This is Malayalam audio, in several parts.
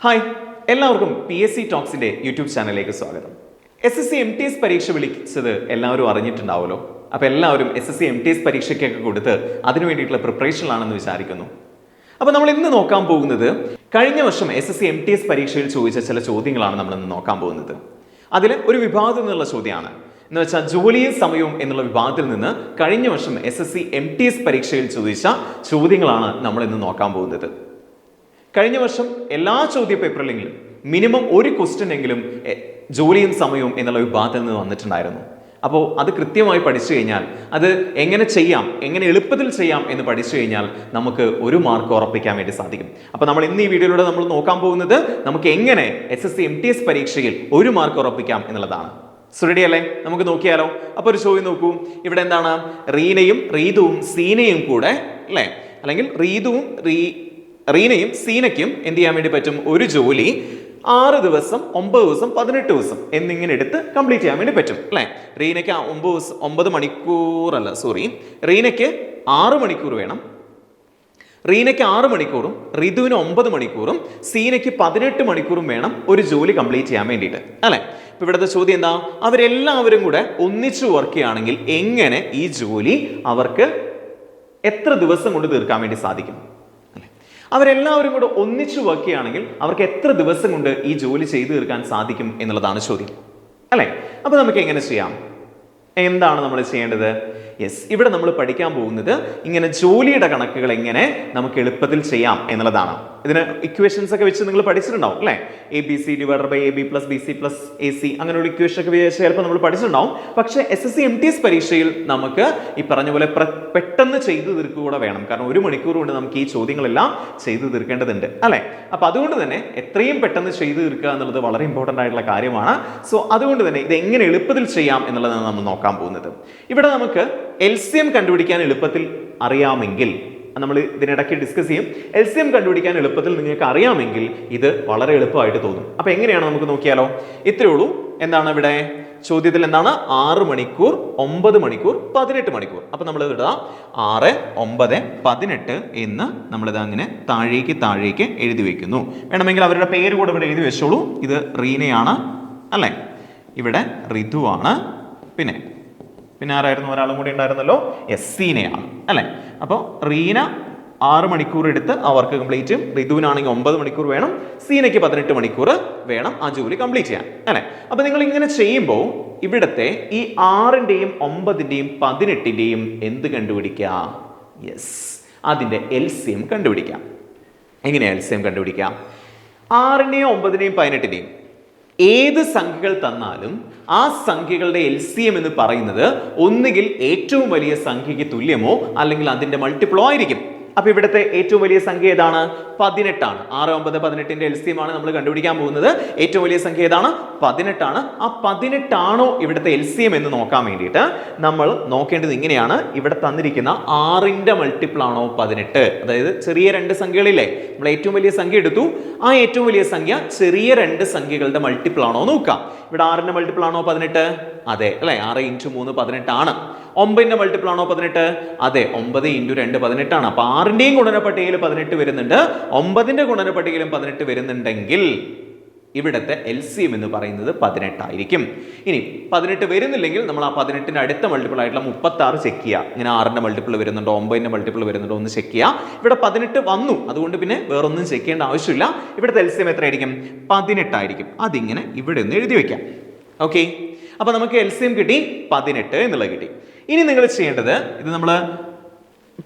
ഹായ്, എല്ലാവർക്കും PSC ടോക്സിന്റെ യൂട്യൂബ് ചാനലിലേക്ക് സ്വാഗതം. SSC MTS പരീക്ഷ വിളിച്ചത് എല്ലാവരും അറിഞ്ഞിട്ടുണ്ടാവുമല്ലോ. അപ്പോൾ എല്ലാവരും SSC MTS പരീക്ഷയ്ക്കൊക്കെ കൊടുത്ത് അതിനു വേണ്ടിയിട്ടുള്ള പ്രിപ്പറേഷനിലാണെന്ന് വിചാരിക്കുന്നു. അപ്പോൾ നമ്മൾ ഇന്ന് നോക്കാൻ പോകുന്നത് കഴിഞ്ഞ വർഷം SSC MTS പരീക്ഷയിൽ ചോദിച്ച ചില ചോദ്യങ്ങളാണ് നമ്മൾ ഇന്ന് നോക്കാൻ പോകുന്നത്. അതിൽ ഒരു വിഭാഗത്തിൽ നിന്നുള്ള ചോദ്യമാണ്. എന്ന് വെച്ചാൽ ജോലിയും സമയവും എന്നുള്ള വിഭാഗത്തിൽ നിന്ന് കഴിഞ്ഞ വർഷം SSC MTS പരീക്ഷയിൽ ചോദിച്ച ചോദ്യങ്ങളാണ് നമ്മൾ ഇന്ന് നോക്കാൻ പോകുന്നത്. കഴിഞ്ഞ വർഷം എല്ലാ ചോദ്യ പേപ്പറിലെങ്കിലും മിനിമം ഒരു ക്വസ്റ്റ്യൻ എങ്കിലും ജോലിയും സമയവും എന്നുള്ള വിഭാഗത്തിൽ നിന്ന് വന്നിട്ടുണ്ടായിരുന്നു. അപ്പോൾ അത് കൃത്യമായി പഠിച്ചു കഴിഞ്ഞാൽ അത് എങ്ങനെ ചെയ്യാം, എങ്ങനെ എളുപ്പത്തിൽ ചെയ്യാം എന്ന് പഠിച്ചു കഴിഞ്ഞാൽ നമുക്ക് ഒരു മാർക്ക് ഉറപ്പിക്കാൻ വേണ്ടി സാധിക്കും. അപ്പോൾ നമ്മൾ ഇന്ന് ഈ വീഡിയോയിലൂടെ നമ്മൾ നോക്കാൻ പോകുന്നത് നമുക്ക് എങ്ങനെ SSC MTS പരീക്ഷയിൽ ഒരു മാർക്ക് ഉറപ്പിക്കാം എന്നുള്ളതാണ്. റെഡി അല്ലേ? നമുക്ക് നോക്കിയാലോ. അപ്പോൾ ഒരു ചോദ്യം നോക്കൂ. ഇവിടെ എന്താണ്? റീനയും റീതുവും സീനയും കൂടെ അല്ലേ, അല്ലെങ്കിൽ റീനയും സീനയ്ക്കും എന്ത് ചെയ്യാൻ വേണ്ടി പറ്റും? ഒരു ജോലി 6 ദിവസം 9 ദിവസം 18 ദിവസം എന്നിങ്ങനെ എടുത്ത് കംപ്ലീറ്റ് ചെയ്യാൻ വേണ്ടി പറ്റും അല്ലേ. റീനയ്ക്ക് 9 മണിക്കൂറല്ല, റീനയ്ക്ക് 6 മണിക്കൂർ വേണം. റീനയ്ക്ക് 6 മണിക്കൂറും റിതുവിന് 9 മണിക്കൂറും സീനയ്ക്ക് 18 മണിക്കൂറും വേണം ഒരു ജോലി കംപ്ലീറ്റ് ചെയ്യാൻ വേണ്ടിയിട്ട് അല്ലേ. ഇപ്പൊ ഇവിടുത്തെ ചോദ്യം എന്താ? അവരെല്ലാവരും കൂടെ ഒന്നിച്ചു വർക്ക് ചെയ്യുകയാണെങ്കിൽ എങ്ങനെ ഈ ജോലി അവർക്ക് എത്ര ദിവസം കൊണ്ട് തീർക്കാൻ വേണ്ടി സാധിക്കും? അവരെല്ലാവരും കൂടെ ഒന്നിച്ചു വർക്ക് ചെയ്യുകയാണെങ്കിൽ അവർക്ക് എത്ര ദിവസം കൊണ്ട് ഈ ജോലി ചെയ്തു തീർക്കാൻ സാധിക്കും എന്നുള്ളതാണ് ചോദ്യം അല്ലേ. അപ്പൊ നമുക്ക് എങ്ങനെ ചെയ്യാം? എന്താണ് നമ്മൾ ചെയ്യേണ്ടത്? യെസ്, ഇവിടെ നമ്മൾ പഠിക്കാൻ പോകുന്നത് ഇങ്ങനെ ജോലിയുടെ കണക്കുകൾ എങ്ങനെ നമുക്ക് എളുപ്പത്തിൽ ചെയ്യാം എന്നുള്ളതാണ്. ഇതിന് ഇക്വേഷൻസ് ഒക്കെ വെച്ച് നിങ്ങൾ പഠിച്ചിട്ടുണ്ടാവും അല്ലേ. ABC divided by AB plus BC plus AC അങ്ങനെയുള്ള ഇക്വേഷൻ ഒക്കെ വെച്ച് ചിലപ്പോൾ നമ്മൾ പഠിച്ചിട്ടുണ്ടാവും. പക്ഷേ SSC MTS പരീക്ഷയിൽ നമുക്ക് ഈ പറഞ്ഞ പോലെ പെട്ടെന്ന് ചെയ്തു തീർക്കുക കൂടെ വേണം. കാരണം 1 മണിക്കൂർ കൊണ്ട് നമുക്ക് ഈ ചോദ്യങ്ങളെല്ലാം ചെയ്തു തീർക്കേണ്ടതുണ്ട് അല്ലേ. അപ്പൊ അതുകൊണ്ട് തന്നെ എത്രയും പെട്ടെന്ന് ചെയ്തു തീർക്കുക എന്നുള്ളത് വളരെ ഇമ്പോർട്ടൻ്റ് ആയിട്ടുള്ള കാര്യമാണ്. സോ അതുകൊണ്ട് തന്നെ ഇത് എങ്ങനെ എളുപ്പത്തിൽ ചെയ്യാം എന്നുള്ളതാണ് നമ്മൾ നോക്കാൻ പോകുന്നത്. ഇവിടെ നമുക്ക് LCM കണ്ടുപിടിക്കാൻ എളുപ്പത്തിൽ അറിയാമെങ്കിൽ, നമ്മൾ ഇതിനിടയ്ക്ക് ഡിസ്കസ് ചെയ്യും, LCM കണ്ടുപിടിക്കാൻ എളുപ്പത്തിൽ നിങ്ങൾക്ക് അറിയാമെങ്കിൽ ഇത് വളരെ എളുപ്പമായിട്ട് തോന്നും. അപ്പൊ എങ്ങനെയാണ് നമുക്ക് നോക്കിയാലോ. ഇത്രയേ ഉള്ളൂ. എന്താണ് ഇവിടെ ചോദ്യത്തിൽ? എന്താണ്? 6 മണിക്കൂർ 9 മണിക്കൂർ 18 മണിക്കൂർ. അപ്പൊ നമ്മൾ ഇടുക 6, 9, 18 എന്ന് നമ്മളിത് അങ്ങനെ താഴേക്ക് എഴുതി വെക്കുന്നു. വേണമെങ്കിൽ അവരുടെ പേര് കൂടെ ഇവിടെ എഴുതി വെച്ചോളൂ. ഇത് റീനയാണ് അല്ലേ, ഇവിടെ റിതുവാണ്, പിന്നെ ആരായിരുന്നു? ഒരാളും കൂടി ഉണ്ടായിരുന്നല്ലോ, സീനയാണ് അല്ലെ. അപ്പോൾ റീന 6 മണിക്കൂർ എടുത്ത് ആ വർക്ക് കംപ്ലീറ്റ് ചെയ്യും. റിതുവിനാണെങ്കിൽ 9 മണിക്കൂർ വേണം, സീനയ്ക്ക് 18 മണിക്കൂർ വേണം ആ ജോലി കംപ്ലീറ്റ് ചെയ്യാൻ അല്ലെ. അപ്പൊ നിങ്ങൾ ഇങ്ങനെ ചെയ്യുമ്പോൾ ഇവിടത്തെ ഈ 6ന്റെയും 9ന്റെയും 18ന്റെയും എന്ത് കണ്ടുപിടിക്കാം? യെസ്, അതിന്റെ LCM കണ്ടുപിടിക്കാം. എങ്ങനെയാ LCM കണ്ടുപിടിക്കാം? 6ന്റെയും 9ന്റെയും 18ന്റെയും ഏത് സംഖ്യകൾ തന്നാലും ആ സംഖ്യകളുടെ LCM എന്ന് പറയുന്നത് ഒന്നുകിൽ ഏറ്റവും വലിയ സംഖ്യയ്ക്ക് തുല്യമോ അല്ലെങ്കിൽ അതിന്റെ മൾട്ടിപ്പിളോ ആയിരിക്കും. അപ്പൊ ഇവിടുത്തെ ഏറ്റവും വലിയ സംഖ്യ ഏതാണ്? 18 ആണ്. 6, 9, 18ന്റെ LCM ആണ് നമ്മൾ കണ്ടുപിടിക്കാൻ പോകുന്നത്. ഏറ്റവും വലിയ സംഖ്യ ഏതാണ്? 18 ആണ്. ആ 18 ആണോ ഇവിടുത്തെ LCM എന്ന് നോക്കാൻ വേണ്ടിയിട്ട് നമ്മൾ നോക്കേണ്ടത് ഇങ്ങനെയാണ്. ഇവിടെ തന്നിരിക്കുന്ന 6ന്റെ മൾട്ടിപ്പിൾ ആണോ 18? അതായത് ചെറിയ 2 സംഖ്യകളില്ലേ, നമ്മൾ ഏറ്റവും വലിയ സംഖ്യ എടുത്തു, ആ ഏറ്റവും വലിയ സംഖ്യ ചെറിയ 2 സംഖ്യകളുടെ മൾട്ടിപ്പിൾ ആണോ നോക്കാം. ഇവിടെ 6ന്റെ മൾട്ടിപ്പിൾ ആണോ 18? അതെ അല്ലെ, 6 × 3 18 ആണ്. 9ന്റെ മൾട്ടിപ്പിൾ ആണോ 18? അതെ, 9 × 2 18 ആണ്. അപ്പൊ 6ന്റെയും ഗുണനപ്പട്ടികയിൽ 18 വരുന്നുണ്ട്, 9ന്റെ ഗുണനപ്പട്ടികയിലും 18 വരുന്നുണ്ടെങ്കിൽ ഇവിടുത്തെ LCM എന്ന് പറയുന്നത് 18 ആയിരിക്കും. ഇനി 18 വരുന്നില്ലെങ്കിൽ നമ്മൾ ആ 18ന്റെ അടുത്ത മൾട്ടിപ്പിൾ ആയിട്ടുള്ള 36 ചെക്ക് ചെയ്യുക. ഇങ്ങനെ 6ന്റെ മൾട്ടിപ്പിൾ വരുന്നുണ്ടോ 9ന്റെ മൾട്ടിപ്പിൾ വരുന്നുണ്ടോ ഒന്ന് ചെക്ക് ചെയ്യുക. ഇവിടെ 18 വന്നു, അതുകൊണ്ട് പിന്നെ വേറൊന്നും ചെക്ക് ചെയ്യേണ്ട ആവശ്യമില്ല. ഇവിടുത്തെ LCM എത്രയായിരിക്കും? 18 ആയിരിക്കും. അതിങ്ങനെ ഇവിടെ ഒന്ന് എഴുതി വെക്കാം. ഓക്കെ, അപ്പൊ നമുക്ക് LCM കിട്ടി 18 എന്നുള്ളത് കിട്ടി. ഇനി നിങ്ങൾ ചെയ്യേണ്ടത്, ഇത് നമ്മൾ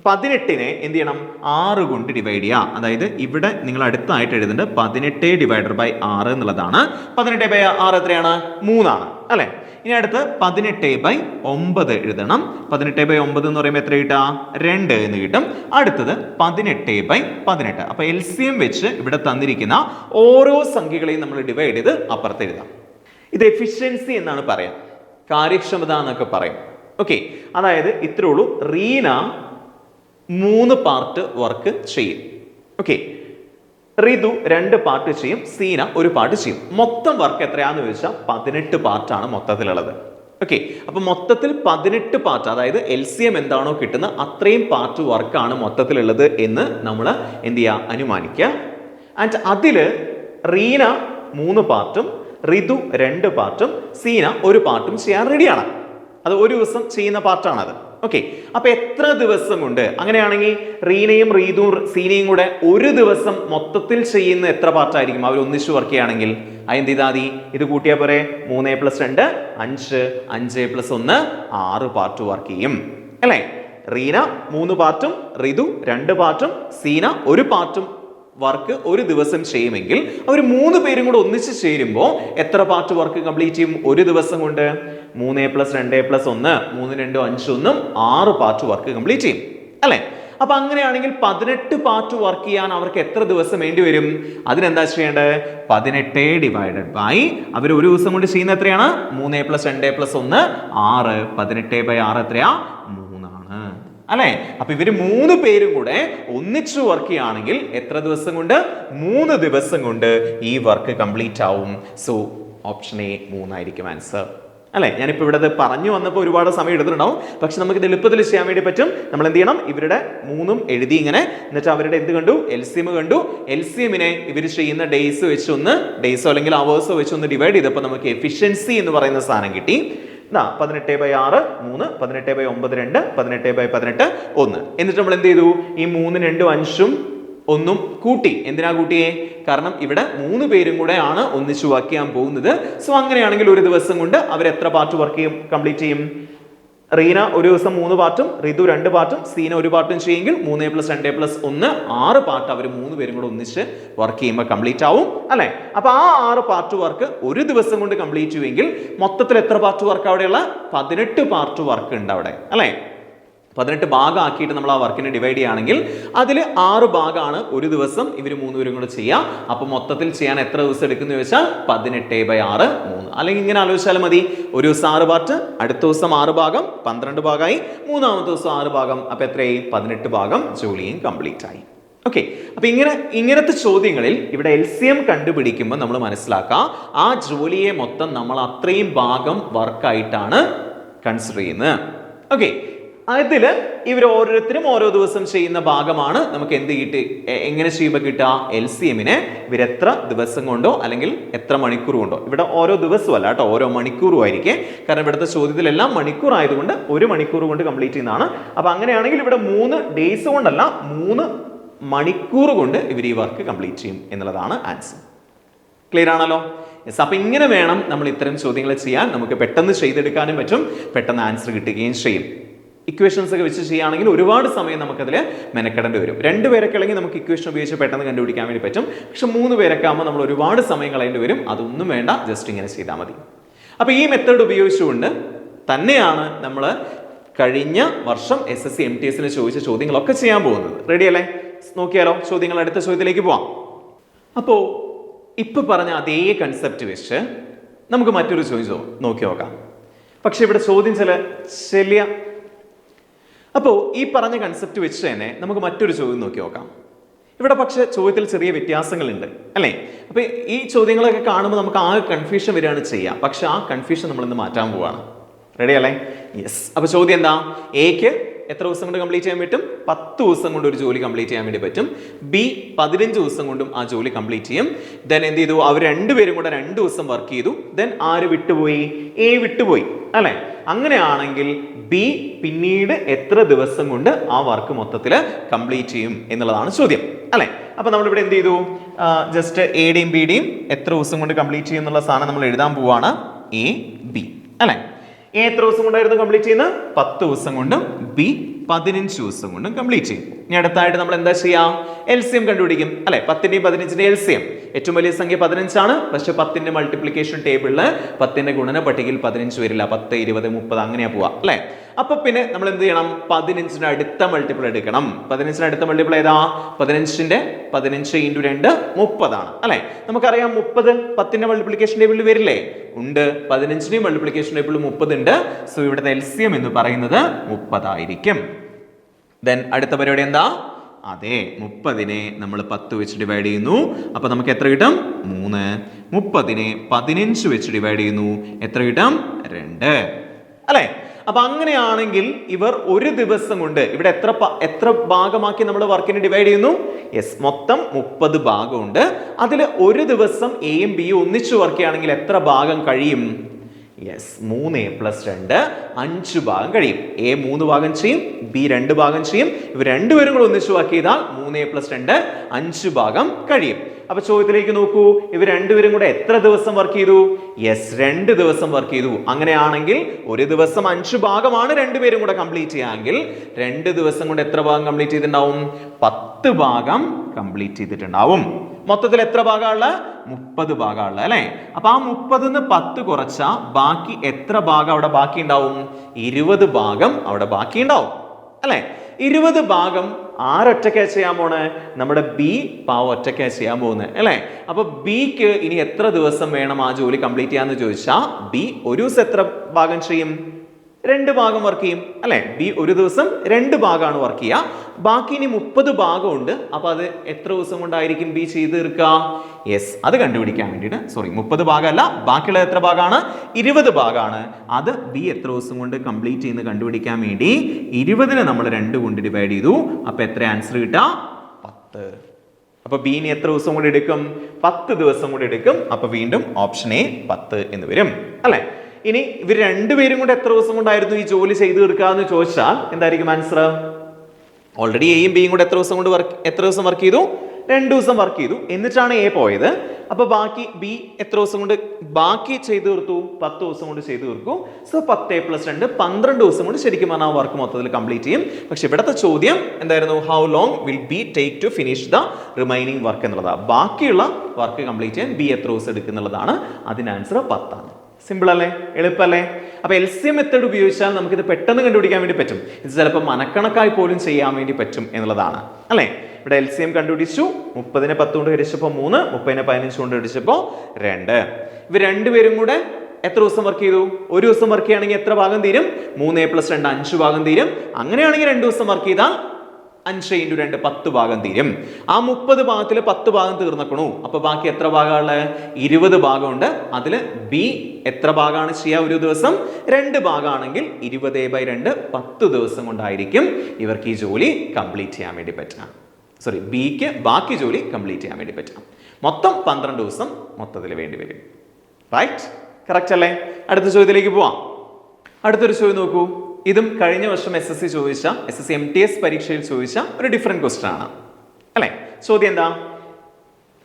18നെ എന്ത് ചെയ്യണം? 6 കൊണ്ട് ഡിവൈഡ് ചെയ്യുക. അതായത് ഇവിടെ നിങ്ങൾ അടുത്തായിട്ട് എഴുതുന്നത് 18 ഡിവൈഡഡ് ബൈ 6 എന്നുള്ളതാണ്. 18 ബൈ 6 എത്രയാണ്? 3 ആണ് അല്ലെ. ഇനി അടുത്ത് 18 ബൈ 9 എഴുതണം. 18 ബൈ 9 എന്ന് പറയുമ്പോൾ എത്ര കിട്ടാ? 2 എന്ന് കിട്ടും. അടുത്തത് 18 ബൈ 18. അപ്പൊ LCM വെച്ച് ഇവിടെ തന്നിരിക്കുന്ന ഓരോ സംഖ്യകളെയും നമ്മൾ ഡിവൈഡ് ചെയ്ത് അപ്പുറത്ത് എഴുതാം. ഇത് എഫിഷ്യൻസി എന്നാണ് പറയാം, കാര്യക്ഷമത എന്നൊക്കെ പറയും. ഓക്കെ, അതായത് ഇത്രേ ഉള്ളൂ. റീന 3 പാർട്ട് വർക്ക് ചെയ്യും. ഓക്കെ, റിതു 2 പാർട്ട് ചെയ്യും, സീന 1 പാർട്ട് ചെയ്യും. മൊത്തം വർക്ക് എത്രയാന്ന് ചോദിച്ചാൽ 18 പാർട്ടാണ് മൊത്തത്തിലുള്ളത്. ഓക്കെ, അപ്പൊ മൊത്തത്തിൽ 18 പാർട്ട്, അതായത് LCM എന്താണോ കിട്ടുന്നത് അത്രയും പാർട്ട് വർക്കാണ് മൊത്തത്തിലുള്ളത് എന്ന് നമ്മൾ എന്ത് ചെയ്യുക, അനുമാനിക്കുക. ആൻഡ് അതില് റീന 3 പാർട്ടും റിതു 2 പാർട്ടും സീന 1 പാർട്ടും ചെയ്യാൻ റെഡിയാണ്. അത് ഒരു ദിവസം ചെയ്യുന്ന പാർട്ടാണത്. ഓക്കെ, അപ്പൊ എത്ര ദിവസം കൊണ്ട്, അങ്ങനെയാണെങ്കിൽ റീനയും റീതും സീനയും കൂടെ ഒരു ദിവസം മൊത്തത്തിൽ ചെയ്യുന്ന എത്ര പാർട്ടായിരിക്കും അവർ ഒന്നിച്ചു വർക്ക് ചെയ്യുകയാണെങ്കിൽ? എന്ത് ചെയ്താൽ മതി, ഇത് കൂട്ടിയാൽ പോരെ, 3 + 2 5, 5 + 1 6 പാർട്ട് വർക്ക് ചെയ്യും അല്ലേ? റീന 3 പാർട്ടും റിതു 2 പാർട്ടും സീന 1 പാർട്ടും വർക്ക് ഒരു ദിവസം ചെയ്യുമെങ്കിൽ അവർ 3 പേരും കൂടെ ഒന്നിച്ച് ചേരുമ്പോൾ എത്ര പാർട്ട് വർക്ക് കംപ്ലീറ്റ് ചെയ്യും ഒരു ദിവസം കൊണ്ട്? 3 + 2 + 1 3 2 5 1 6 പാർട്ട് വർക്ക് കംപ്ലീറ്റ് ചെയ്യും അല്ലെ? അപ്പൊ അങ്ങനെയാണെങ്കിൽ 18 പാർട്ട് വർക്ക് ചെയ്യാൻ അവർക്ക് എത്ര ദിവസം വേണ്ടി വരും? അതിനെന്താ ചെയ്യേണ്ടത്? 18 / അവർ ഒരു ദിവസം കൊണ്ട് ചെയ്യുന്ന എത്രയാണ്? 3 + 2 + 1 6. 18/6 എത്രയാ? 3 ആണ് അല്ലെ? അപ്പൊ ഇവര് 3 പേരും കൂടെ ഒന്നിച്ചു വർക്ക് ചെയ്യുകയാണെങ്കിൽ എത്ര ദിവസം കൊണ്ട്? 3 ദിവസം കൊണ്ട് ഈ വർക്ക് കംപ്ലീറ്റ് ആവും. സോ ഓപ്ഷൻ എ 3 ആയിരിക്കും ആൻസർ അല്ലെ? ഞാനിപ്പോൾ ഇവിടെ പറഞ്ഞു വന്നപ്പോൾ ഒരുപാട് സമയം എടുത്തിട്ടുണ്ടാവും, പക്ഷെ നമുക്ക് ഇത് എളുപ്പത്തിൽ ചെയ്യാൻ വേണ്ടി പറ്റും. നമ്മൾ എന്ത് ചെയ്യണം, ഇവരുടെ 3ഉം എഴുതി ഇങ്ങനെ, എന്നിട്ട് അവരുടെ എന്ത് കണ്ടു? LCM കണ്ടു. LCMനെ ഇവർ ചെയ്യുന്ന ഡേയ്സ് വെച്ച് ഒന്ന്, ഡേയ്സോ അല്ലെങ്കിൽ അവേഴ്സോ വെച്ച് ഒന്ന് ഡിവൈഡ് ചെയ്തപ്പോൾ നമുക്ക് എഫിഷ്യൻസി എന്ന് പറയുന്ന സാധനം കിട്ടി. 18/6 3, 18/9 2, 18/18 1. എന്നിട്ട് നമ്മൾ എന്ത് ചെയ്തു? ഈ 3 2 5 1 കൂട്ടി. എന്തിനാ കൂട്ടിയേ? കാരണം ഇവിടെ 3 പേരും കൂടെ ആണ് ഒന്നിച്ചു വർക്ക് ചെയ്യാൻ പോകുന്നത്. സോ അങ്ങനെയാണെങ്കിൽ ഒരു ദിവസം കൊണ്ട് അവർ എത്ര പാർട്ട് വർക്ക് കംപ്ലീറ്റ് ചെയ്യും? റീന ഒരു ദിവസം 3 പാർട്ടും റിതു 2 പാർട്ടും സീന 1 പാർട്ടും ചെയ്യുമെങ്കിൽ 3 + 2 + 1 6 പാർട്ട് അവർ 3 പേരും കൂടെ ഒന്നിച്ച് വർക്ക് ചെയ്യുമ്പോൾ കംപ്ലീറ്റ് ആവും അല്ലെ? അപ്പൊ ആ 6 പാർട്ട് വർക്ക് ഒരു ദിവസം കൊണ്ട് കംപ്ലീറ്റ് ചെയ്യുമെങ്കിൽ മൊത്തത്തിൽ എത്ര പാർട്ട് വർക്ക് അവിടെയുള്ള? 18 പാർട്ട് വർക്ക് ഉണ്ട് അവിടെ അല്ലെ? 18 ഭാഗമാക്കിയിട്ട് നമ്മൾ ആ വർക്കിനെ ഡിവൈഡ് ചെയ്യുകയാണെങ്കിൽ അതിൽ 6 ഭാഗമാണ് ഒരു ദിവസം ഇവർ 3 പേരും കൂടെ ചെയ്യുക. അപ്പൊ മൊത്തത്തിൽ ചെയ്യാൻ എത്ര ദിവസം എടുക്കുന്നു ചോദിച്ചാൽ 18/6 3. അല്ലെങ്കിൽ ഇങ്ങനെ ആലോചിച്ചാലും മതി, ഒരു ദിവസം 6 പാർട്ട്, അടുത്ത ദിവസം 6 ഭാഗം, 12 ഭാഗമായി, മൂന്നാമത്തെ ദിവസം 6 ഭാഗം, അപ്പൊ എത്രയായി? 18 ഭാഗം ജോലിയും കംപ്ലീറ്റ് ആയി. ഓക്കെ, അപ്പൊ ഇങ്ങനത്തെ ചോദ്യങ്ങളിൽ ഇവിടെ LCM കണ്ടുപിടിക്കുമ്പോൾ നമ്മൾ മനസ്സിലാക്കുക, ആ ജോലിയെ മൊത്തം നമ്മൾ അത്രയും ഭാഗം വർക്കായിട്ടാണ് കൺസിഡർ ചെയ്യുന്നത്. ഓക്കെ, അതിൽ ഇവർ ഓരോരുത്തരും ഓരോ ദിവസം ചെയ്യുന്ന ഭാഗമാണ് നമുക്ക് എന്ത് കിട്ടി, എങ്ങനെ ചെയ്യുമ്പോൾ കിട്ടുക? LCMനെ ഇവരെത്ര ദിവസം കൊണ്ടോ അല്ലെങ്കിൽ എത്ര മണിക്കൂർ കൊണ്ടോ, ഇവിടെ ഓരോ ദിവസവും അല്ല കേട്ടോ, ഓരോ മണിക്കൂറും ആയിരിക്കും. കാരണം ഇവിടുത്തെ ചോദ്യത്തിലെല്ലാം മണിക്കൂർ ആയതുകൊണ്ട് 1 മണിക്കൂർ കൊണ്ട് കംപ്ലീറ്റ് ചെയ്യുന്നതാണ്. അപ്പൊ അങ്ങനെയാണെങ്കിൽ ഇവിടെ 3 ഡേയ്സ് കൊണ്ടല്ല 3 മണിക്കൂർ കൊണ്ട് ഇവർ ഈ വർക്ക് കംപ്ലീറ്റ് ചെയ്യും എന്നുള്ളതാണ് ആൻസർ. ക്ലിയർ ആണല്ലോ? യെസ്. അപ്പൊ ഇങ്ങനെ വേണം നമ്മൾ ഇത്തരം ചോദ്യങ്ങൾ ചെയ്യാൻ. നമുക്ക് പെട്ടെന്ന് ചെയ്തെടുക്കാനും പറ്റും, പെട്ടെന്ന് ആൻസർ കിട്ടുകയും ചെയ്യും. ഇക്വേഷൻസ് ഒക്കെ വെച്ച് ചെയ്യുകയാണെങ്കിൽ ഒരുപാട് സമയം നമുക്കതിൽ മെനക്കെടേണ്ടി വരും. 2 പേരൊക്കെ ആണെങ്കിൽ നമുക്ക് ഇക്വേഷൻ ഉപയോഗിച്ച് പെട്ടെന്ന് കണ്ടുപിടിക്കാൻ വേണ്ടി പറ്റും. പക്ഷെ 3 പേരൊക്കെ ആകുമ്പോൾ നമ്മൾ ഒരുപാട് സമയം കളയേണ്ടി വരും. അതൊന്നും വേണ്ട, ജസ്റ്റ് ഇങ്ങനെ ചെയ്താൽ മതി. അപ്പൊ ഈ മെത്തേഡ് ഉപയോഗിച്ചുകൊണ്ട് തന്നെയാണ് നമ്മൾ കഴിഞ്ഞ വർഷം SSC MTS ചോദിച്ച ചോദ്യങ്ങളൊക്കെ ചെയ്യാൻ പോകുന്നത്. റെഡി അല്ലേ? നോക്കിയാലോ, ചോദ്യങ്ങൾ അടുത്ത ചോദ്യത്തിലേക്ക് പോവാം. അപ്പോൾ ഇപ്പൊ പറഞ്ഞ അതേ കൺസെപ്റ്റ് വെച്ച് നമുക്ക് മറ്റൊരു ചോദ്യം നോക്കി നോക്കാം. പക്ഷെ ഇവിടെ ചോദ്യം ശല്യ. അപ്പോൾ ഈ പറഞ്ഞ കൺസെപ്റ്റ് വെച്ച് തന്നെ നമുക്ക് മറ്റൊരു ചോദ്യം നോക്കി നോക്കാം. ഇവിടെ പക്ഷെ ചോദ്യത്തിൽ ചെറിയ വ്യത്യാസങ്ങളുണ്ട് അല്ലേ? അപ്പൊ ഈ ചോദ്യങ്ങളൊക്കെ കാണുമ്പോൾ നമുക്ക് ആ കൺഫ്യൂഷൻ വരികയാണ് ചെയ്യുക. പക്ഷെ ആ കൺഫ്യൂഷൻ നമ്മൾ ഇന്ന് മാറ്റാൻ പോവാണ്. റെഡി അല്ലേ? യെസ്. അപ്പൊ ചോദ്യം എന്താ? എക്ക് എത്ര ദിവസം കൊണ്ട് കംപ്ലീറ്റ് ചെയ്യാൻ പറ്റും? 10 ദിവസം കൊണ്ട് ഒരു ജോലി കംപ്ലീറ്റ് ചെയ്യാൻ വേണ്ടി പറ്റും. ബി 15 ദിവസം കൊണ്ടും ആ ജോലി കംപ്ലീറ്റ് ചെയ്യും. ദെൻ എന്ത് ചെയ്തു? അവർ 2 പേരും കൂടെ 2 ദിവസം വർക്ക് ചെയ്തു. ദെൻ ആര് വിട്ടുപോയി? എ വിട്ടുപോയി അല്ലെ? അങ്ങനെയാണെങ്കിൽ ബി പിന്നീട് എത്ര ദിവസം കൊണ്ട് ആ വർക്ക് മൊത്തത്തിൽ കംപ്ലീറ്റ് ചെയ്യും എന്നുള്ളതാണ് ചോദ്യം അല്ലെ? അപ്പൊ നമ്മളിവിടെ എന്ത് ചെയ്തു? ജസ്റ്റ് എയുടെയും ബിയുടെയും എത്ര ദിവസം കൊണ്ട് കംപ്ലീറ്റ് ചെയ്യും എന്നുള്ള സാധനം നമ്മൾ എഴുതാൻ പോവാണ്. എ ബി അല്ലെ? എ എത്ര ദിവസം കൊണ്ടായിരുന്നു കംപ്ലീറ്റ് ചെയ്യുന്നത്? 10 ദിവസം കൊണ്ടും ബി 15 ദിവസം കൊണ്ടും കംപ്ലീറ്റ് ചെയ്യും. ഇനി അടുത്തായിട്ട് നമ്മൾ എന്താ ചെയ്യാം? LCM കണ്ടുപിടിക്കും അല്ലെ? 10ന്റെയും 15ന്റെയും LCM. ഏറ്റവും വലിയ സംഖ്യ 15 ആണ്. പക്ഷെ 10ന്റെ മൾട്ടിപ്ലിക്കേഷൻ ടേബിളില് 10ന്റെ ഗുണന പട്ടികയിൽ 15 വരില്ല. 10 20 30 അങ്ങനെയാ പോവാ അല്ലെ? അപ്പൊ പിന്നെ നമ്മൾ എന്ത് ചെയ്യണം? 15ന്റെ അടുത്ത മൾട്ടിപ്പിൾ എടുക്കണം. 15ന്റെ അടുത്ത മൾട്ടിപ്പിൾ ഏതാ? 15ന്റെ 15 × 2 30 ആണ് അല്ലെ? നമുക്കറിയാം 30 10ന്റെ മൾട്ടിപ്ലിക്കേഷൻ ടേബിളിൽ വരില്ലേ? ഉണ്ട്. 15ന്റെയും മൾട്ടിപ്ലിക്കേഷൻ ടേബിളിൽ 30 ഉണ്ട്. സോ ഇവിടുത്തെ LCM എന്ന് പറയുന്നത് 30 ആയിരിക്കും. ദെൻ അടുത്ത പരിപാടി എന്താ? അതെ, 30നെ നമ്മൾ 10 വെച്ച് ഡിവൈഡ് ചെയ്യുന്നു. അപ്പൊ നമുക്ക് എത്ര കിട്ടും? 3. 30നെ 15 വെച്ച് ഡിവൈഡ് ചെയ്യുന്നു. എത്ര കിട്ടും? 2. അല്ലെ? അപ്പൊ അങ്ങനെയാണെങ്കിൽ ഇവർ ഒരു ദിവസം കൊണ്ട് ഇവിടെ എത്ര ഭാഗമാക്കി നമ്മൾ വർക്കിനെ ഡിവൈഡ് ചെയ്യുന്നു? യെസ്, മൊത്തം 30 ഭാഗമുണ്ട്. അതിൽ ഒരു ദിവസം എയും ബിയും ഒന്നിച്ചു വർക്ക് ചെയ്യുകയാണെങ്കിൽ എത്ര ഭാഗം കഴിയും? യെസ്, 3a+2 5 ഭാഗം കഴിയും. എ 3 ഭാഗം ചെയ്യും, ബി 2 ഭാഗം ചെയ്യും. ഇവർ രണ്ടുപേരും കൂടെ ഒന്നിച്ചു വർക്ക് ചെയ്താൽ 3a+2 5 ഭാഗം കഴിയും. അപ്പൊ ചോദ്യത്തിലേക്ക് നോക്കൂ, ഇവർ രണ്ടുപേരും കൂടെ എത്ര ദിവസം വർക്ക് ചെയ്തു? യെസ്, 2 ദിവസം വർക്ക് ചെയ്തു. അങ്ങനെയാണെങ്കിൽ ഒരു ദിവസം 5 ഭാഗമാണ് രണ്ടുപേരും കൂടെ കംപ്ലീറ്റ് ചെയ്യാമെങ്കിൽ 2 ദിവസം കൊണ്ട് എത്ര ഭാഗം കംപ്ലീറ്റ് ചെയ്തിട്ടുണ്ടാവും? 10 ഭാഗം കംപ്ലീറ്റ് ചെയ്തിട്ടുണ്ടാവും. മൊത്തത്തിൽ എത്ര ഭാഗമുള്ള? 30 ഭാഗമുള്ള അല്ലെ? അപ്പൊ ആ 30ന്ന് 10 കുറച്ചാ ബാക്കി എത്ര ഭാഗം അവിടെ ബാക്കി ഉണ്ടാവും? 20 ഭാഗം അവിടെ ബാക്കി ഉണ്ടാവും അല്ലെ? 20 ഭാഗം ആരൊറ്റയ്ക്കാ ചെയ്യാൻ പോണ്? നമ്മുടെ ബി പാവ ഒറ്റയ്ക്കാ ചെയ്യാൻ പോകുന്നത് അല്ലെ? അപ്പൊ ബിക്ക് ഇനി എത്ര ദിവസം വേണം ആ ജോലി കംപ്ലീറ്റ് ചെയ്യാന്ന് ചോദിച്ചാൽ ബി ഒരു ദിവസം എത്ര ഭാഗം ചെയ്യും? 2 ഭാഗം വർക്ക് ചെയ്യും അല്ലെ? ബി ഒരു ദിവസം 2 ഭാഗമാണ് വർക്ക് ചെയ്യുക. ബാക്കി ഇനി 30 ഭാഗമുണ്ട്. അപ്പൊ അത് എത്ര ദിവസം കൊണ്ടായിരിക്കും ബി ചെയ്ത് തീർക്കുക? യെസ്, അത് കണ്ടുപിടിക്കാൻ വേണ്ടിയിട്ട് 30 ഭാഗമല്ല, ബാക്കിയുള്ള എത്ര ഭാഗമാണ്? 20 ഭാഗമാണ്. അത് ബി എത്ര ദിവസം കൊണ്ട് കംപ്ലീറ്റ് ചെയ്യുന്നത് കണ്ടുപിടിക്കാൻ വേണ്ടി 20നെ നമ്മൾ 2 കൊണ്ട് ഡിവൈഡ് ചെയ്തു. അപ്പൊ എത്ര ആൻസർ കിട്ടുക? 10. അപ്പൊ ബിന് എത്ര ദിവസം കൂടി എടുക്കും? 10 ദിവസം കൂടി എടുക്കും. അപ്പൊ വീണ്ടും ഓപ്ഷൻ എ 10 എന്ന് വരും അല്ലെ? ഇനി ഇവർ രണ്ടുപേരും കൂടെ എത്ര ദിവസം കൊണ്ടായിരുന്നു ഈ ജോലി ചെയ്തു തീർക്കുക എന്ന് ചോദിച്ചാൽ എന്തായിരിക്കും ആൻസർ? ഓൾറെഡി എയും ബിയും കൂടെ എത്ര ദിവസം വർക്ക് ചെയ്തു? 2 ദിവസം വർക്ക് ചെയ്തു. എന്നിട്ടാണ് എ പോയത്. അപ്പൊ ബാക്കി ബി എത്ര ദിവസം കൊണ്ട് ബാക്കി ചെയ്തു തീർത്തു? 10 ദിവസം കൊണ്ട് ചെയ്തു തീർക്കും. സോ 10a+2 12 ദിവസം കൊണ്ട് ശരിക്കും പറഞ്ഞാൽ വർക്ക് മൊത്തത്തിൽ കംപ്ലീറ്റ് ചെയ്യും. പക്ഷെ ഇവിടുത്തെ ചോദ്യം എന്തായിരുന്നു? How long will be take to finish the remaining work എന്നുള്ളതാണ്. ബാക്കിയുള്ള വർക്ക് കംപ്ലീറ്റ് ചെയ്യാൻ ബി എത്ര ദിവസം എടുക്കുന്നുള്ളതാണ്. അതിന് ആൻസർ 10 ആണ്. സിമ്പിൾ അല്ലേ? എളുപ്പല്ലേ? അപ്പൊ LCM മെത്തേഡ് ഉപയോഗിച്ചാൽ നമുക്ക് ഇത് പെട്ടെന്ന് കണ്ടുപിടിക്കാൻ വേണ്ടി പറ്റും. ഇത് ചിലപ്പോൾ മനക്കണക്കായി പോലും ചെയ്യാൻ വേണ്ടി പറ്റും എന്നുള്ളതാണ് അല്ലെ? ഇവിടെ LCM കണ്ടുപിടിച്ചു. 30നെ 10 കൊണ്ട് ഹരിച്ചപ്പോ 3, 30നെ 15 കൊണ്ട് ഹരിച്ചപ്പോ 2. ഇവർ രണ്ടുപേരും കൂടെ എത്ര ദിവസം വർക്ക് ചെയ്തു? ഒരു ദിവസം വർക്ക് ചെയ്യുകയാണെങ്കിൽ എത്ര ഭാഗം തീരും? 3a+2 5 ഭാഗം തീരും. അങ്ങനെയാണെങ്കിൽ 2 ദിവസം വർക്ക് ചെയ്താൽ 5 × 2 10 ഭാഗം തീരും. ആ 30 ഭാഗത്തിൽ 10 ഭാഗം തീർന്നേക്കണു. അപ്പൊ ബാക്കി എത്ര ഭാഗമുള്ള? 20 ഭാഗമുണ്ട്. അതിൽ ബി എത്ര ഭാഗമാണ് ചെയ്യുക ഒരു ദിവസം? 2 ഭാഗമാണെങ്കിൽ 20/2 10 ദിവസം കൊണ്ടായിരിക്കും ഇവർക്ക് ഈ ജോലി കംപ്ലീറ്റ് ചെയ്യാൻ വേണ്ടി പറ്റുക. ബിക്ക് ബാക്കി ജോലി കംപ്ലീറ്റ് ചെയ്യാൻ വേണ്ടി പറ്റുക. മൊത്തം 12 ദിവസം മൊത്തത്തിൽ വേണ്ടി വരും. റൈറ്റ്? കറക്റ്റ് അല്ലേ? അടുത്ത ചോദ്യത്തിലേക്ക് പോവാം. അടുത്തൊരു ചോദ്യം നോക്കൂ. ഇതും കഴിഞ്ഞ വർഷം SSC MTS പരീക്ഷയിൽ ചോദിച്ച ഒരു ഡിഫറെന്റ് ക്വസ്റ്റ്യൻ ആണ് അല്ലെ? ചോദ്യം എന്താ?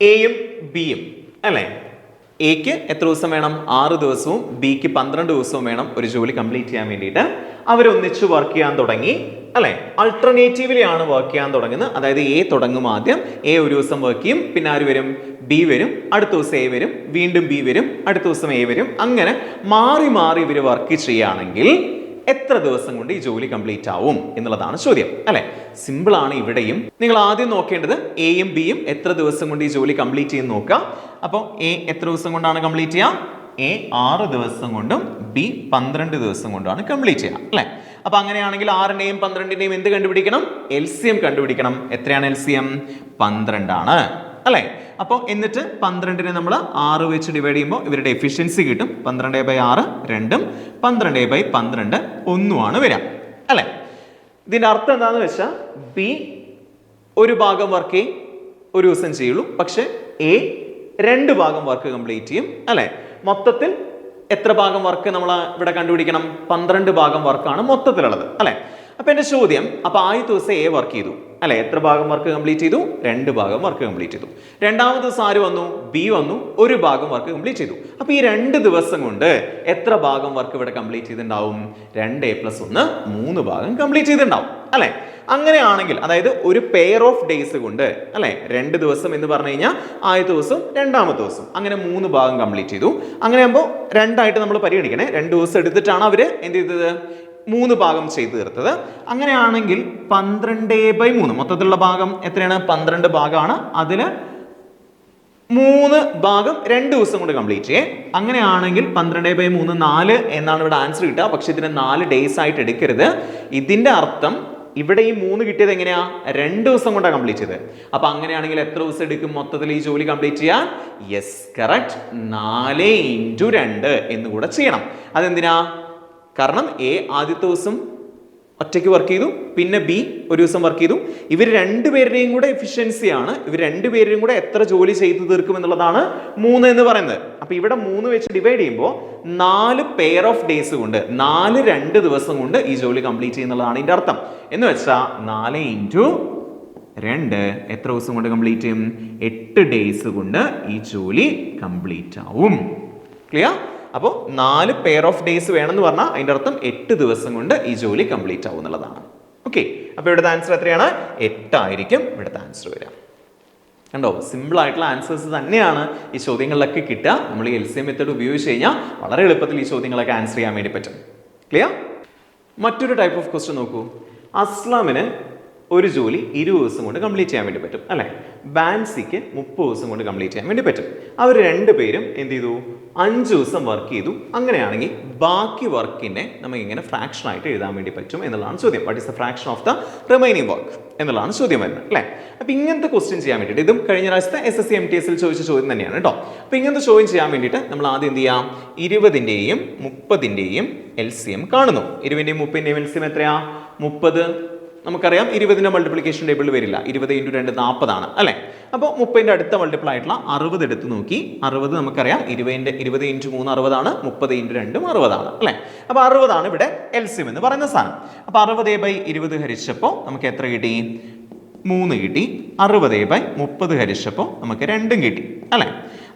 എയും ബിയും അല്ലെ? എക്ക് എത്ര ദിവസം വേണം? 6 ദിവസവും ബിക്ക് 12 ദിവസവും വേണം ഒരു ജോലി കംപ്ലീറ്റ് ചെയ്യാൻ വേണ്ടിയിട്ട്. അവരൊന്നിച്ച് വർക്ക് ചെയ്യാൻ തുടങ്ങി അല്ലെ? ആൾട്ടർനേറ്റീവ്ലി ആണ് വർക്ക് ചെയ്യാൻ തുടങ്ങുന്നത്. അതായത് എ തുടങ്ങും. ആദ്യം എ ഒരു ദിവസം വർക്ക് ചെയ്യും. പിന്നെ ആര് വരും? ബി വരും. അടുത്ത ദിവസം എ വരും. വീണ്ടും ബി വരും. അടുത്ത ദിവസം എ വരും. അങ്ങനെ മാറി മാറി ഇവർ വർക്ക് ചെയ്യുകയാണെങ്കിൽ എത്ര ദിവസം കൊണ്ട് ഈ ജോലി കംപ്ലീറ്റ് ആവും എന്നുള്ളതാണ് ചോദ്യം അല്ലെ? സിമ്പിൾ ആണ്. ഇവിടെയും നിങ്ങൾ ആദ്യം നോക്കേണ്ടത് എയും ബിയും എത്ര ദിവസം കൊണ്ട് ഈ ജോലി കംപ്ലീറ്റ് ചെയ്യുന്ന നോക്കുക. അപ്പോൾ എ എത്ര ദിവസം കൊണ്ടാണ് കംപ്ലീറ്റ് ചെയ്യുക? എ 6 ദിവസം കൊണ്ടും ബി 12 ദിവസം കൊണ്ടാണ് കംപ്ലീറ്റ് ചെയ്യുക അല്ലെ? അപ്പൊ അങ്ങനെയാണെങ്കിൽ 6ന്റെയും 12ന്റെയും എന്ത് കണ്ടുപിടിക്കണം? LCM കണ്ടുപിടിക്കണം. എത്രയാണ് LCM? 12 ആണ് അല്ലെ? അപ്പോൾ എന്നിട്ട് 12നെ നമ്മൾ 6 വെച്ച് ഡിവൈഡ് ചെയ്യുമ്പോൾ ഇവരുടെ എഫിഷ്യൻസി കിട്ടും. 12/6 2ഉം 12/12 1 വരിക അല്ലെ? ഇതിന്റെ അർത്ഥം എന്താണെന്ന് വെച്ചാൽ ബി ഒരു ഭാഗം വർക്ക് ഒരു ദിവസം ചെയ്യുള്ളൂ. പക്ഷെ എ 2 ഭാഗം വർക്ക് കംപ്ലീറ്റ് ചെയ്യും അല്ലെ? മൊത്തത്തിൽ എത്ര ഭാഗം വർക്ക് നമ്മൾ ഇവിടെ കണ്ടുപിടിക്കണം? 12 ഭാഗം വർക്കാണ് മൊത്തത്തിലുള്ളത് അല്ലെ? അപ്പൊ എന്റെ ചോദ്യം, അപ്പൊ ആദ്യത്തെ ദിവസം എ വർക്ക് ചെയ്തു അല്ലെ? എത്ര ഭാഗം വർക്ക് കംപ്ലീറ്റ് ചെയ്തു? 2 ഭാഗം വർക്ക് കംപ്ലീറ്റ് ചെയ്തു. രണ്ടാമത്തെ ദിവസം ആര് വന്നു? ബി വന്നു. 1 ഭാഗം വർക്ക് കംപ്ലീറ്റ് ചെയ്തു. അപ്പൊ ഈ 2 ദിവസം കൊണ്ട് എത്ര ഭാഗം വർക്ക് ഇവിടെ കംപ്ലീറ്റ് ചെയ്തിട്ടുണ്ടാവും? 2a+1 3 ഭാഗം കംപ്ലീറ്റ് ചെയ്തിട്ടുണ്ടാവും അല്ലെ? അങ്ങനെയാണെങ്കിൽ അതായത് ഒരു പെയർ ഓഫ് ഡേയ്സ് കൊണ്ട് അല്ലെ? 2 ദിവസം എന്ന് പറഞ്ഞു കഴിഞ്ഞാൽ ആദ്യത്തെ ദിവസം രണ്ടാമത്തെ ദിവസം അങ്ങനെ 3 ഭാഗം കംപ്ലീറ്റ് ചെയ്തു. അങ്ങനെ ആകുമ്പോൾ 2 ആയിട്ട് നമ്മൾ പരിഗണിക്കണേ. 2 ദിവസം എടുത്തിട്ടാണ് അവര് എന്ത് ചെയ്തത്? 3 ഭാഗം ചെയ്തു തീർത്തത്. അങ്ങനെയാണെങ്കിൽ 12/3 മൊത്തത്തിലുള്ള ഭാഗം എത്രയാണ്? 12 ഭാഗമാണ്. അതില് 3 ഭാഗം 2 ദിവസം കൊണ്ട് കംപ്ലീറ്റ് ചെയ്യേ. അങ്ങനെയാണെങ്കിൽ 12/3 4 എന്നാണ് ഇവിടെ ആൻസർ കിട്ടുക. പക്ഷെ ഇതിനെ 4 ഡേയ്സ് ആയിട്ട് എടുക്കരുത്. ഇതിന്റെ അർത്ഥം ഇവിടെ ഈ 3 കിട്ടിയത് എങ്ങനെയാ? 2 ദിവസം കൊണ്ടാണ് കംപ്ലീറ്റ് ചെയ്തത്. അപ്പൊ അങ്ങനെയാണെങ്കിൽ എത്ര ദിവസം എടുക്കും മൊത്തത്തിൽ ഈ ജോലി കംപ്ലീറ്റ് ചെയ്യാൻ? Yes, correct. 4 × 2 എന്ന് കൂടെ ചെയ്യണം. അതെന്തിനാ? കാരണം എ ആദ്യത്തെ ദിവസം ഒറ്റയ്ക്ക് വർക്ക് ചെയ്തു, പിന്നെ ബി ഒരു ദിവസം വർക്ക് ചെയ്തു. ഇവർ രണ്ടുപേരുടെയും കൂടെ എഫിഷ്യൻസിയാണ്, ഇവർ രണ്ടുപേരുടെയും കൂടെ എത്ര ജോലി ചെയ്തു തീർക്കും എന്നുള്ളതാണ് 3 എന്ന് പറയുന്നത്. അപ്പൊ ഇവിടെ 3 വെച്ച് ഡിവൈഡ് ചെയ്യുമ്പോൾ 4 പെയർ ഓഫ് ഡേയ്സ് കൊണ്ട് 2 ദിവസം കൊണ്ട് ഈ ജോലി കംപ്ലീറ്റ് ചെയ്യുന്നുള്ളതാണ് ഇതിന്റെ അർത്ഥം. എന്ന് വെച്ചാൽ 4 × 2 എത്ര ദിവസം കൊണ്ട് കംപ്ലീറ്റ് ചെയ്യും? 8 ഡേയ്സ് കൊണ്ട് ഈ ജോലി കംപ്ലീറ്റ് ആവും. ക്ലിയർ? അപ്പോൾ 4 പെയർ ഓഫ് ഡേയ്സ് വേണമെന്ന് പറഞ്ഞാൽ അതിന്റെ അർത്ഥം 8 ദിവസം കൊണ്ട് ഈ ജോലി കംപ്ലീറ്റ് ആവും എന്നുള്ളതാണ്. ഓക്കെ, അപ്പോൾ ഇവിടുത്തെ ആൻസർ എത്രയാണ്? 8 ആയിരിക്കും ഇവിടുത്തെ ആൻസർ വരിക. കണ്ടോ, സിമ്പിൾ ആയിട്ടുള്ള ആൻസേഴ്സ് തന്നെയാണ് ഈ ചോദ്യങ്ങളിലൊക്കെ കിട്ടുക. നമ്മൾ ഈ LCM മെത്തേഡ് ഉപയോഗിച്ച് കഴിഞ്ഞാൽ വളരെ എളുപ്പത്തിൽ ഈ ചോദ്യങ്ങളൊക്കെ ആൻസർ ചെയ്യാൻ വേണ്ടി പറ്റും. ക്ലിയർ? മറ്റൊരു ടൈപ്പ് ഓഫ് ക്വസ്റ്റ്യൻ നോക്കൂ. അസ്ലാമിന് ഒരു ജോലി 20 ദിവസം കൊണ്ട് കംപ്ലീറ്റ് ചെയ്യാൻ വേണ്ടി പറ്റും അല്ലെ. ബാൻസിക്ക് 30 ദിവസം കൊണ്ട് കംപ്ലീറ്റ് ചെയ്യാൻ വേണ്ടി പറ്റും. അവർ രണ്ടുപേരും എന്ത് ചെയ്തു? 5 ദിവസം വർക്ക് ചെയ്തു. അങ്ങനെയാണെങ്കിൽ ബാക്കി വർക്കിനെ നമുക്ക് ഇങ്ങനെ ഫ്രാക്ഷൻ ആയിട്ട് എഴുതാൻ വേണ്ടി പറ്റും എന്നുള്ളതാണ് ചോദ്യം. What is the fraction of the remaining work എന്നുള്ളതാണ് ചോദ്യം വരുന്നത് അല്ലെ. അപ്പൊ ഇങ്ങനത്തെ ക്വസ്റ്റ്യൻ ചെയ്യാൻ വേണ്ടിയിട്ട്, ഇതും കഴിഞ്ഞ പ്രാവശ്യത്തെ SSC MTS ചോദിച്ച ചോദ്യം തന്നെയാണ് കേട്ടോ. അപ്പൊ ഇങ്ങനത്തെ ചോദ്യം ചെയ്യാൻ വേണ്ടിയിട്ട് നമ്മൾ ആദ്യം എന്ത് ചെയ്യാം? 20ന്റെയും 30ന്റെയും LCM കാണുന്നു. 20ന്റെയും 30ന്റെയും LCM എത്രയാ? 30. നമുക്കറിയാം 20ന്റെ മൾട്ടിപ്ലിക്കേഷൻ ടേബിളിൽ വരില്ല. 20 × 2 40 ആണ് അല്ലെ. അപ്പോൾ 30ന്റെ അടുത്ത മൾട്ടിപ്പിൾ ആയിട്ടുള്ള 60 എടുത്ത് നോക്കി. 60 നമുക്കറിയാം 20 × 3 60 ആണ്, 30 × 2 60 ആണ് അല്ലെ. അപ്പോൾ 60 ആണ് ഇവിടെ LCM എന്ന് പറയുന്ന സാധനം. അപ്പോൾ 60/20 ഹരിച്ചപ്പോൾ നമുക്ക് എത്ര കിട്ടി? 3 കിട്ടി. 60/30 ഹരിച്ചപ്പോൾ നമുക്ക് 2 കിട്ടി അല്ലെ.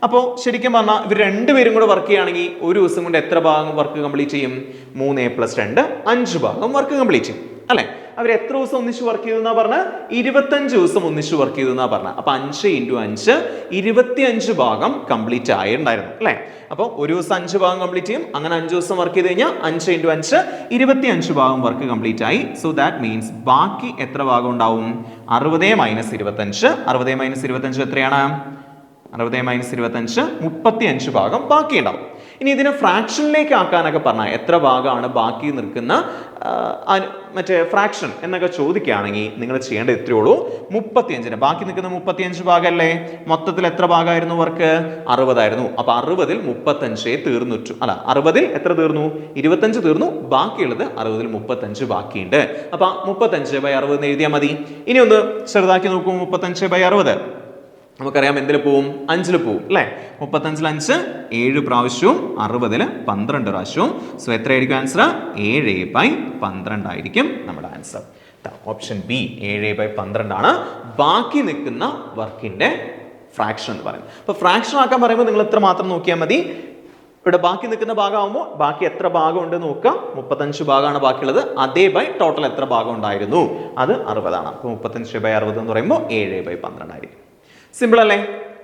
അപ്പോൾ ശരിക്കും പറഞ്ഞാൽ ഇവർ രണ്ടുപേരും കൂടെ വർക്ക് ചെയ്യുകയാണെങ്കിൽ ഒരു ദിവസം കൊണ്ട് എത്ര ഭാഗം വർക്ക് കംപ്ലീറ്റ് ചെയ്യും? 3 + 2 5 ഭാഗം വർക്ക് കംപ്ലീറ്റ് ചെയ്യും അല്ലെ. അവർ എത്ര ദിവസം ഒന്നിച്ച് വർക്ക് ചെയ്തെന്നാ പറഞ്ഞ? 25 ദിവസം ഒന്നിച്ച് വർക്ക് ചെയ്തെന്നാ പറഞ്ഞ. അപ്പൊ 5 × 5 25 ഭാഗം കംപ്ലീറ്റ് ആയിട്ടുണ്ടായിരുന്നു അല്ലെ. അപ്പോൾ ഒരു ദിവസം 5 ഭാഗം കംപ്ലീറ്റ് ചെയ്യും. അങ്ങനെ 5 ദിവസം വർക്ക് ചെയ്ത് കഴിഞ്ഞാൽ 5 × 5 25 ഭാഗം വർക്ക് കംപ്ലീറ്റ് ആയി. സോ ദാറ്റ് മീൻസ് ബാക്കി എത്ര ഭാഗം ഉണ്ടാവും? 60 - 25. 60 - 25 എത്രയാണ്? 60 - 25 35 ഭാഗം ബാക്കി ഉണ്ടാവും. ഇനി ഇതിനെ ഫ്രാക്ഷനിലേക്ക് ആക്കാനൊക്കെ പറഞ്ഞാൽ എത്ര ഭാഗമാണ് ബാക്കി നിൽക്കുന്ന മറ്റേ ഫ്രാക്ഷൻ എന്നൊക്കെ ചോദിക്കുകയാണെങ്കിൽ നിങ്ങൾ ചെയ്യേണ്ടത് ഇത്രയേ ഉള്ളൂ. 35 ബാക്കി നിൽക്കുന്ന 35 ഭാഗമല്ലേ. മൊത്തത്തിൽ എത്ര ഭാഗമായിരുന്നു വർക്ക്? 60 ആയിരുന്നു. അപ്പൊ 60ൽ 35 തീർന്നിട്ടു അല്ല, 60ൽ എത്ര തീർന്നു? 25 തീർന്നു. ബാക്കിയുള്ളത് 60ൽ 35 ബാക്കിയുണ്ട്. അപ്പൊ 35/60 എന്ന് എഴുതിയാൽ മതി. ഇനി ഒന്ന് ചെറുതാക്കി നോക്കൂ. 35/60 നമുക്കറിയാം എന്തിൽ പോവും? 5ൽ പോവും അല്ലെ. 35ൽ 5 7 പ്രാവശ്യവും 60ൽ 12 പ്രാവശ്യവും. സോ എത്രയായിരിക്കും ആൻസർ? 7/12 ആയിരിക്കും നമ്മുടെ ആൻസർ. ഓപ്ഷൻ ബി 7/12 ആണ് ബാക്കി നിൽക്കുന്ന വർക്കിന്റെ ഫ്രാക്ഷൻ എന്ന് പറയുന്നത്. അപ്പൊ ഫ്രാക്ഷൻ ആക്കാൻ പറയുമ്പോൾ നിങ്ങൾ എത്ര മാത്രം നോക്കിയാൽ മതി. ഇവിടെ ബാക്കി നിൽക്കുന്ന ഭാഗമാകുമ്പോൾ ബാക്കി എത്ര ഭാഗം ഉണ്ട് നോക്കാം. 35 ഭാഗമാണ് ബാക്കിയുള്ളത്. അതേ ബൈ ടോട്ടൽ എത്ര ഭാഗം ഉണ്ടായിരുന്നു? അത് 60 ആണ്. അപ്പൊ 35/60 എന്ന് പറയുമ്പോൾ 7/12 ആയിരിക്കും. സിമ്പിൾ അല്ലേ?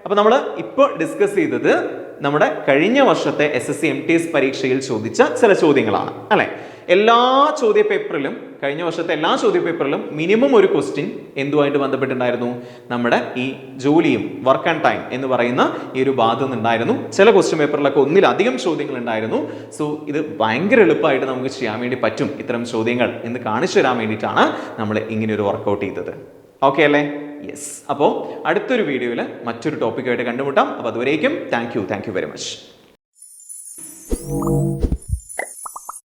അപ്പൊ നമ്മൾ ഇപ്പോൾ ഡിസ്കസ് ചെയ്തത് നമ്മുടെ കഴിഞ്ഞ വർഷത്തെ SSC MTS പരീക്ഷയിൽ ചോദിച്ച ചില ചോദ്യങ്ങളാണ് അല്ലെ. എല്ലാ ചോദ്യ പേപ്പറിലും, കഴിഞ്ഞ വർഷത്തെ എല്ലാ ചോദ്യ പേപ്പറിലും മിനിമം ഒരു ക്വസ്റ്റ്യൻ എന്തുമായിട്ട് ബന്ധപ്പെട്ടുണ്ടായിരുന്നു? നമ്മുടെ ഈ ജോലിയും വർക്ക് ആൻഡ് ടൈം എന്ന് പറയുന്ന ഈ ഒരു ഭാഗത്ത് നിന്നുണ്ടായിരുന്നു. ചില ക്വസ്റ്റ്യൻ പേപ്പറിലൊക്കെ ഒന്നിലധികം ചോദ്യങ്ങൾ ഉണ്ടായിരുന്നു. സോ ഇത് ഭയങ്കര എളുപ്പമായിട്ട് നമുക്ക് ചെയ്യാൻ വേണ്ടി പറ്റും ഇത്തരം ചോദ്യങ്ങൾ എന്ന് കാണിച്ചു തരാൻ വേണ്ടിയിട്ടാണ് നമ്മൾ ഇങ്ങനെ ഒരു വർക്കൗട്ട് ചെയ്തത്. ഓക്കെ അല്ലേ? യെസ്. അപ്പോൾ അടുത്തൊരു വീഡിയോയിൽ മറ്റൊരു ടോപ്പിക്കായിട്ട് കണ്ടുമുട്ടാം. അപ്പോൾ അതുവരേക്കും താങ്ക് യു വെരി മച്ച്.